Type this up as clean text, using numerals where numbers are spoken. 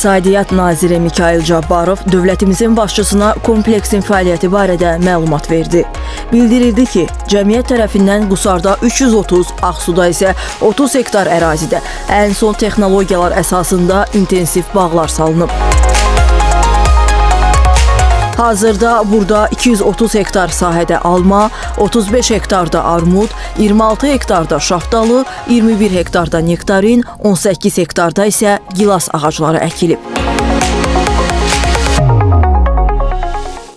İqtisadiyyat naziri Mikayıl Cabbarov dövlətimizin başçısına kompleksin fəaliyyəti barədə məlumat verdi. Bildirildi ki, cəmiyyət tərəfindən Qusarda 330, Ağsuda isə 30 hektar ərazidə ən son texnologiyalar əsasında intensiv bağlar salınıb. Hazırda burada 230 hektar sahədə alma, 35 hektarda armud, 26 hektarda şaftalı, 21 hektarda nektarin, 18 hektarda isə gilas ağacları əkilib.